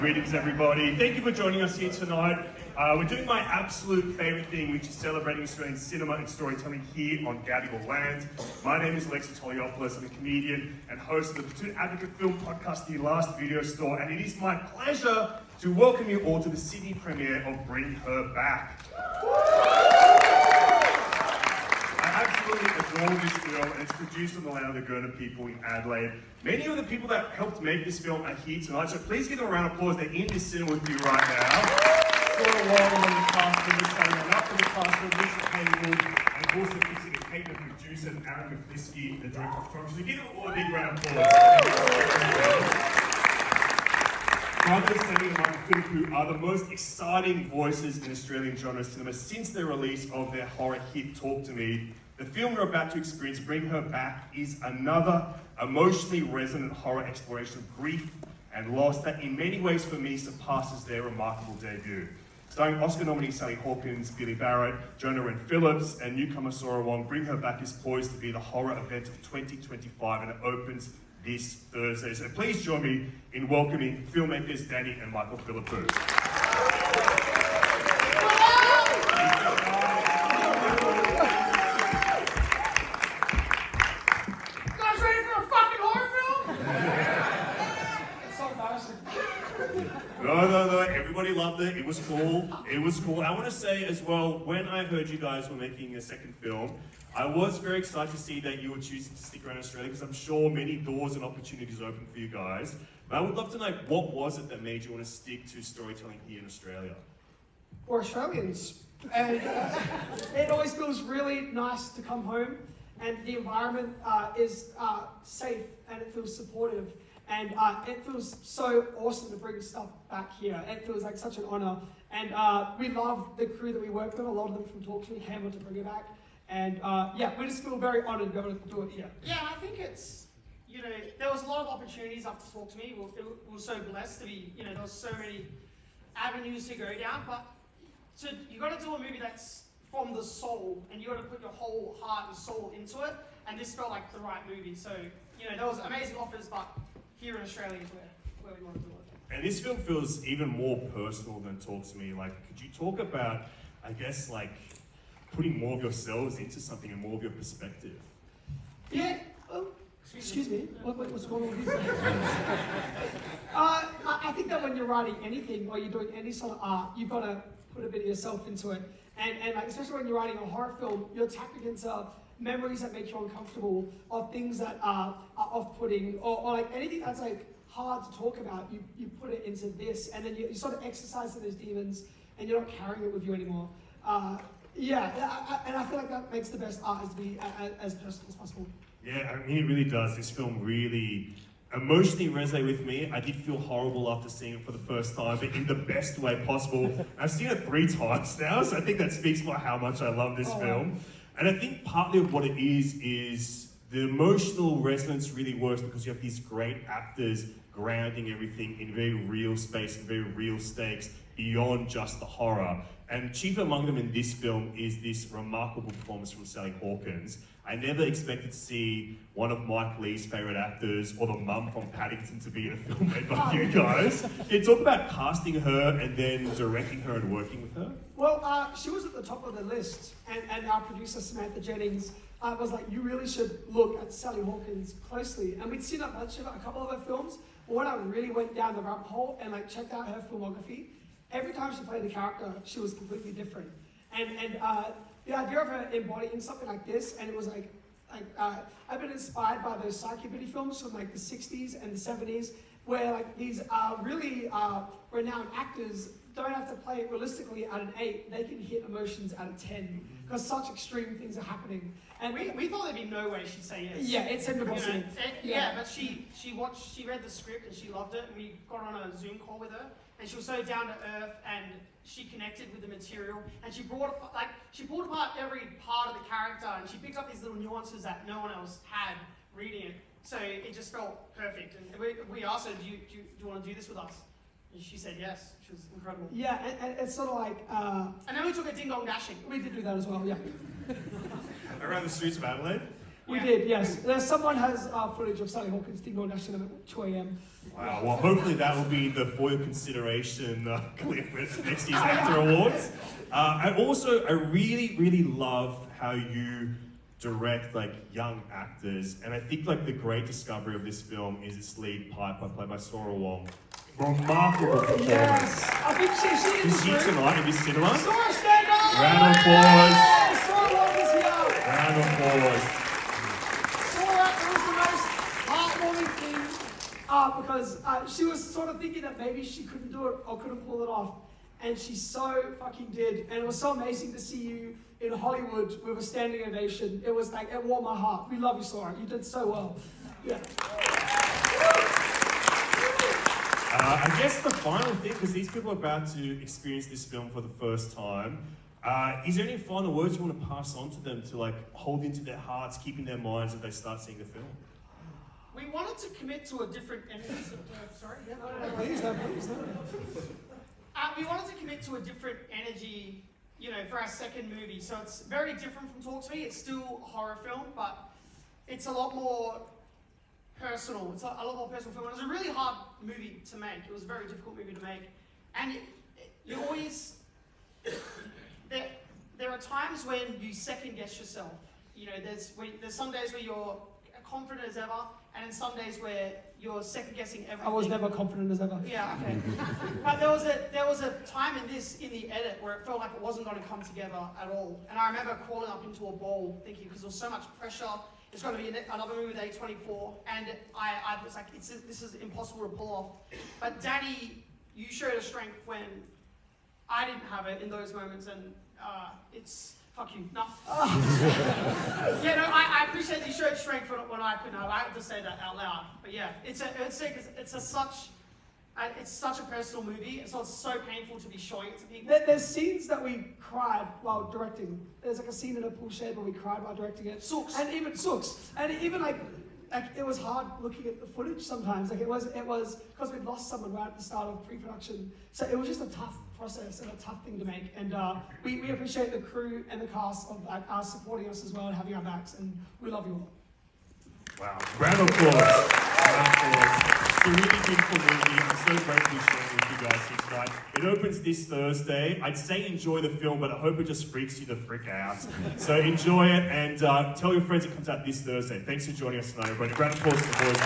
Greetings everybody, thank you for joining us here tonight. We're doing my absolute favourite thing, which is celebrating Australian cinema and storytelling here on Gadigal land. My name is Alexis Toliopoulos. I'm a comedian and host of the Platoon Advocate Film Podcast, The Last Video Store, and it is my pleasure to welcome you all to the Sydney premiere of Bring Her Back. I absolutely adore this film, and it's produced on the land of the Gurna people in Adelaide. Many of the people that helped make this film are here tonight, so please give them a round of applause. They're in this cinema with you right now. For a while on the cast members, standing up for the cast members, Lisa Haywood, and also fixing the Kate, the producer, and Aaron McFlisky, the director of photography. So give them all a big round of applause. Brother Sammy and Michael Philoppou are the most exciting voices in Australian genre cinema since the release of their horror hit Talk to Me. The film we're about to experience, Bring Her Back, is another emotionally resonant horror exploration of grief and loss that in many ways for me surpasses their remarkable debut. Starring Oscar nominee Sally Hawkins, Billy Barrett, Jonah Wren Phillips, and newcomer Sora Wong, Bring Her Back is poised to be the horror event of 2025, and it opens this Thursday. So please join me in welcoming filmmakers Danny and Michael Philoppou. No, everybody loved it. It was cool. I want to say as well, when I heard you guys were making a second film, I was very excited to see that you were choosing to stick around Australia, because I'm sure many doors and opportunities open for you guys. But I would love to know, what was it that made you want to stick to storytelling here in Australia? We're Australians, and it always feels really nice to come home, and the environment is safe, and it feels supportive. And it feels so awesome to bring stuff back here. It feels like such an honour. And we love the crew that we work with. A lot of them from Talk to Me came on to bring it back. And yeah, we just feel very honoured to be able to do it here. Yeah, I think it's, there was a lot of opportunities after Talk to Me. We were so blessed to be, there was so many avenues to go down. But you got to do a movie that's from the soul, and you got to put your whole heart and soul into it. And this felt like the right movie. So, there was amazing offers, but here in Australia is where we want to do it. And this film feels even more personal than Talk to Me. Like, could you talk about, I guess, like, putting more of yourselves into something and more of your perspective? Yeah. Oh, excuse me. What's going on with you? I think that when you're writing anything or you're doing any sort of art, you've got to put a bit of yourself into it. And like, especially when you're writing a horror film, you're tapping into memories that make you uncomfortable, or things that are off-putting, or like anything that's like hard to talk about, you put it into this, and then you sort of exercise those demons, and you're not carrying it with you anymore. And I feel like that makes the best art, is to be as personal as possible. Yeah, I mean, it really does. This film really emotionally resonated with me. I did feel horrible after seeing it for the first time, but in the best way possible. I've seen it 3 times now, so I think that speaks for how much I love this film. Wow. And I think partly of what it is the emotional resonance really works because you have these great actors grounding everything in very real space and very real stakes beyond just the horror. And chief among them in this film is this remarkable performance from Sally Hawkins. I never expected to see one of Mike Leigh's favourite actors, or the mum from Paddington, to be in a film made by you guys. Can you talk about casting her and then directing her and working with her? Well, she was at the top of the list, and our producer Samantha Jennings was like, you really should look at Sally Hawkins closely. And we'd seen a bunch of a couple of her films, but when I really went down the rabbit hole and like checked out her filmography, every time she played a character, she was completely different. And the idea of her embodying something like this, and it was like I've been inspired by those psyche films from like the 60s and the 70s, where like these really renowned actors don't have to play it realistically at an 8, they can hit emotions at a 10, because such extreme things are happening. And we thought there'd be no way she'd say yes. Yeah, it's impossible. Yeah, but she read the script and she loved it, and we got on a Zoom call with her, and she was so down to earth, and she connected with the material, and she pulled apart every part of the character, and she picked up these little nuances that no one else had reading it. So it just felt perfect. And we asked her, do you want to do this with us? And she said yes, which was incredible. Yeah, and it's sort of like... and then we took a ding-dong dashing. We did do that as well, yeah. Around the streets of Adelaide? We Yeah. did, yes. There's someone has footage of Sally Hawkins ding dashing at 2 a.m. Wow, well, hopefully that will be the for your consideration clip for next year's Actor Awards. I really love how you direct like young actors, and I think like the great discovery of this film is its lead Piper, played by Sora Wong. Remarkable performance. Yes, I think she Is she tonight in this cinema? Sora, stand up! Round of applause. Yes, Sora Wong is here! Round of applause. Sora, it was the most heartwarming thing because she was sort of thinking that maybe she couldn't do it or couldn't pull it off. And she so fucking did. And it was so amazing to see you in Hollywood with a standing ovation. It was like, it warmed my heart. We love you, Sora. You did so well. Yeah. I guess the final thing, because these people are about to experience this film for the first time, is there any final words you want to pass on to them to like hold into their hearts, keep in their minds as they start seeing the film? We wanted to commit to a different energy. Sorry? Yeah, no. Please, no. We wanted to commit to a different energy, for our second movie. So it's very different from Talk to Me. It's still a horror film, but it's a lot more personal. It's a lot more personal film. It was a really hard movie to make. It was a very difficult movie to make. And you always... There are times when you second guess yourself. There's some days where you're confident as ever, and then some days where you're second guessing everything. I was never confident as ever. Yeah, okay. But there was a time in the edit where it felt like it wasn't going to come together at all. And I remember crawling up into a ball thinking, because there was so much pressure, it's going to be another movie with A24, and I was like, this is impossible to pull off. But Danny, you showed a strength when I didn't have it in those moments, and it's... Fuck you. No. I appreciate that you showed strength when I couldn't have. I have to say that out loud. But yeah, it's such a personal movie, so it's so painful to be showing it to people. There's scenes that we cried while directing. There's like a scene in a pool shed where we cried while directing it. Sooks. And even Sooks. And even like it was hard looking at the footage sometimes. Like it was because we'd lost someone right at the start of pre-production. So it was just a tough process and a tough thing to make. And we appreciate the crew and the cast of supporting us as well and having our backs. And we love you all. Wow. Round of applause. Round of applause. It's a really beautiful movie. I'm so grateful to share it with you guys here tonight. It opens this Thursday. I'd say enjoy the film, but I hope it just freaks you the frick out. So enjoy it and tell your friends it comes out this Thursday. Thanks for joining us tonight, everybody. Round of applause to the boys.